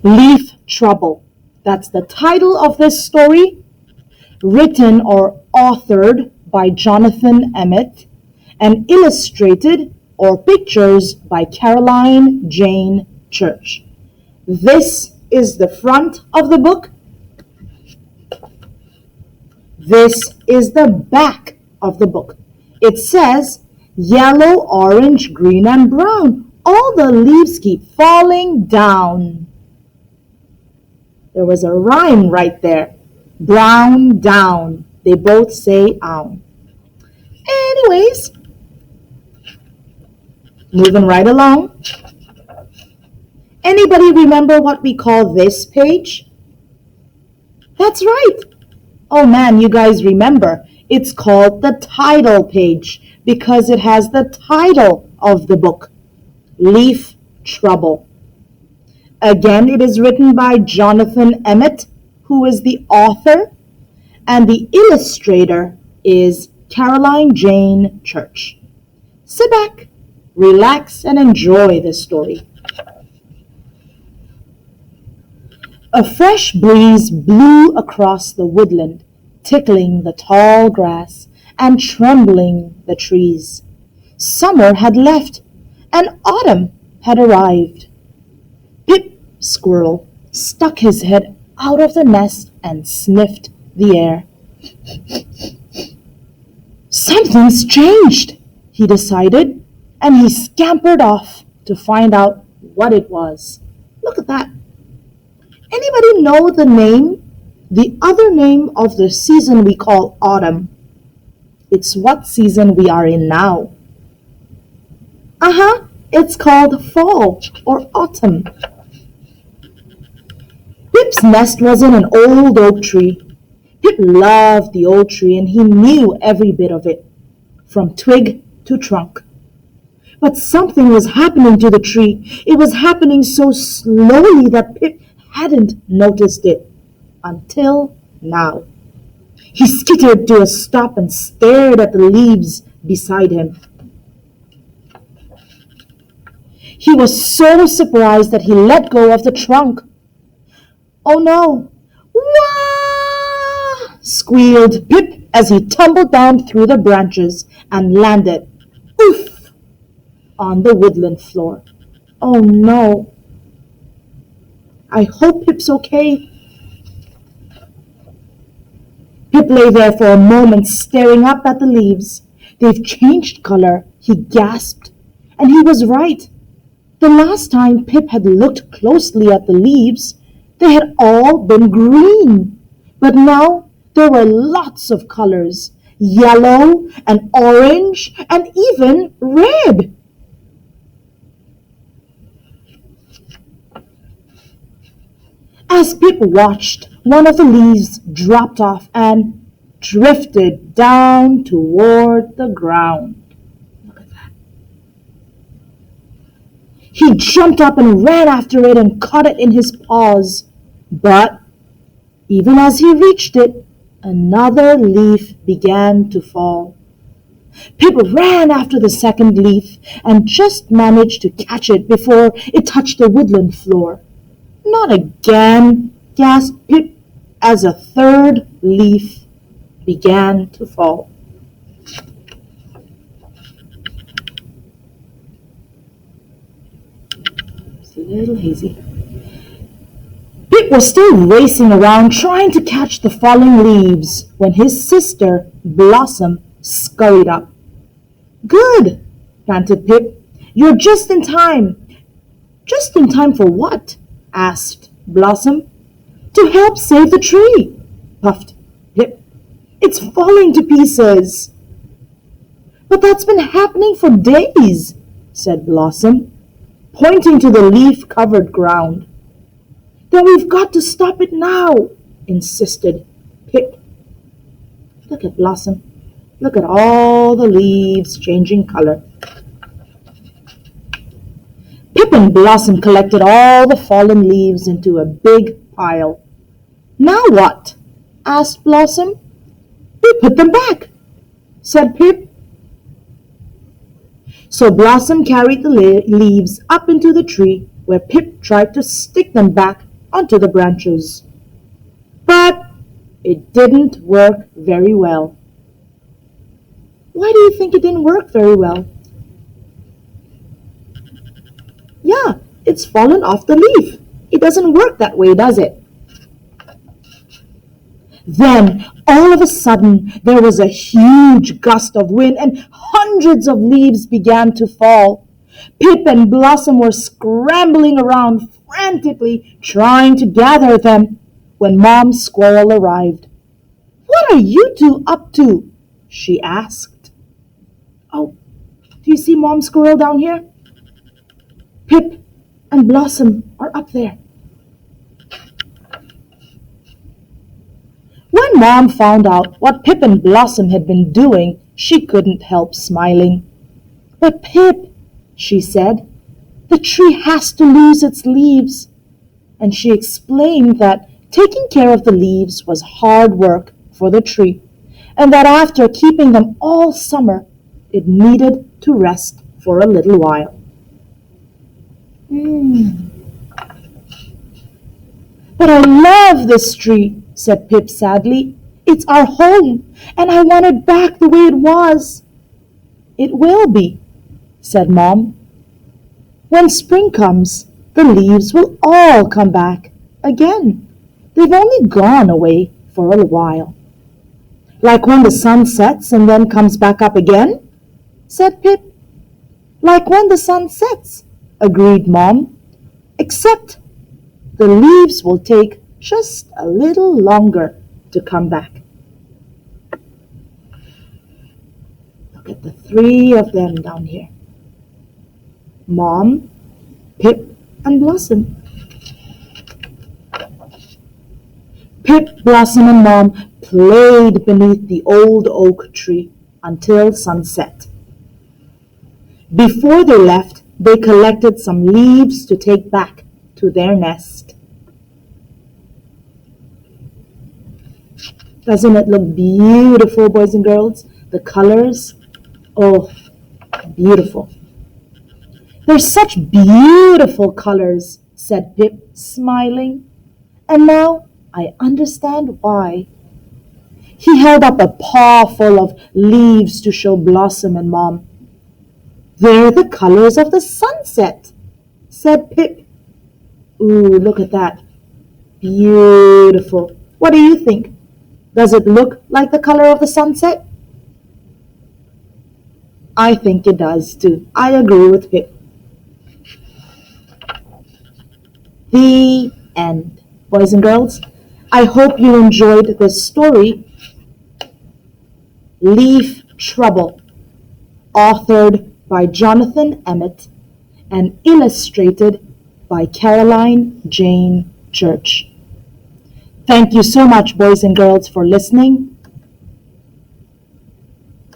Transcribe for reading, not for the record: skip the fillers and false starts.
Leaf Trouble. That's the title of this story, written or authored by Jonathan Emmett, and illustrated or pictures by Jayne Church. This is the front of the book. This is the back of the book. It says yellow, orange, green, and brown. All the leaves keep falling down. There was a rhyme right there. Brown, down. They both say ow. Anyways, moving right along. Anybody remember what we call this page? That's right. Oh man, you guys remember. It's called the title page because it has the title of the book, Leaf Trouble. Again, it is written by Jonathan Emmett, who is the author, and the illustrator is Jayne Church. Sit back, relax, and enjoy this story. A fresh breeze blew across the woodland, tickling the tall grass and trembling the trees. Summer had left, and autumn had arrived. Pip Squirrel stuck his head out of the nest and sniffed the air. Something's changed, he decided, and he scampered off to find out what it was. Look at that. Anybody know the other name of the season we call autumn? It's what season we are in now. It's called fall or autumn. Pip's nest was in an old oak tree. Pip loved the old tree and he knew every bit of it, from twig to trunk. But something was happening to the tree. It was happening so slowly that Pip hadn't noticed it until now. He skittered to a stop and stared at the leaves beside him. He was so surprised that he let go of the trunk. Oh no! Wah! Squealed Pip as he tumbled down through the branches and landed, oof, on the woodland floor. Oh no! I hope Pip's okay. Pip lay there for a moment staring up at the leaves. They've changed color, he gasped. And he was right. The last time Pip had looked closely at the leaves, they had all been green. But now there were lots of colors, yellow and orange and even red. As Pip watched, one of the leaves dropped off and drifted down toward the ground. Look at that. He jumped up and ran after it and caught it in his paws. But even as he reached it, another leaf began to fall. Pip ran after the second leaf and just managed to catch it before it touched the woodland floor. Not again, gasped Pip as a third leaf began to fall. It's a little hazy. Pip was still racing around trying to catch the falling leaves when his sister, Blossom, scurried up. Good, panted Pip. You're just in time. Just in time for what? Asked Blossom. To help save the tree, puffed Pip. It's falling to pieces. But that's been happening for days, said Blossom, pointing to the leaf-covered ground. Then we've got to stop it now, insisted Pip. Look at Blossom. Look at all the leaves changing color. Pip and Blossom collected all the fallen leaves into a big pile. Now what? Asked Blossom. We put them back, said Pip. So Blossom carried the leaves up into the tree where Pip tried to stick them back onto the branches. But it didn't work very well. Why do you think it didn't work very well? Yeah, it's fallen off the leaf. It doesn't work that way, does it? Then, all of a sudden, there was a huge gust of wind and hundreds of leaves began to fall. Pip and Blossom were scrambling around frantically trying to gather them when Mom Squirrel arrived. "What are you two up to?" she asked. "Oh, do you see Mom Squirrel down here? Pip and Blossom are up there." When Mom found out what Pip and Blossom had been doing, she couldn't help smiling. "But Pip," she said, "the tree has to lose its leaves." And she explained that taking care of the leaves was hard work for the tree, and that after keeping them all summer, it needed to rest for a little while. "But I love this tree," said Pip sadly. "It's our home, and I want it back the way it was." "It will be," said Mom. "When spring comes, the leaves will all come back again. They've only gone away for a while." "Like when the sun sets and then comes back up again?" said Pip. "Like when the sun sets," agreed Mom. "Except the leaves will take just a little longer to come back." Look at the three of them down here. Mom, Pip, and Blossom. Pip, Blossom, and Mom played beneath the old oak tree until sunset. Before they left, they collected some leaves to take back to their nest. Doesn't it look beautiful, boys and girls? The colors? Oh, beautiful. "They're such beautiful colors," said Pip, smiling. "And now I understand why." He held up a paw full of leaves to show Blossom and Mom. "They're the colors of the sunset," said Pip. "Ooh, look at that. Beautiful. What do you think? Does it look like the color of the sunset?" "I think it does too. I agree with Pip." The end. Boys and girls, I hope you enjoyed this story, Leaf Trouble, authored by Jonathan Emmett and illustrated by Caroline Jayne Church. Thank you so much, boys and girls, for listening.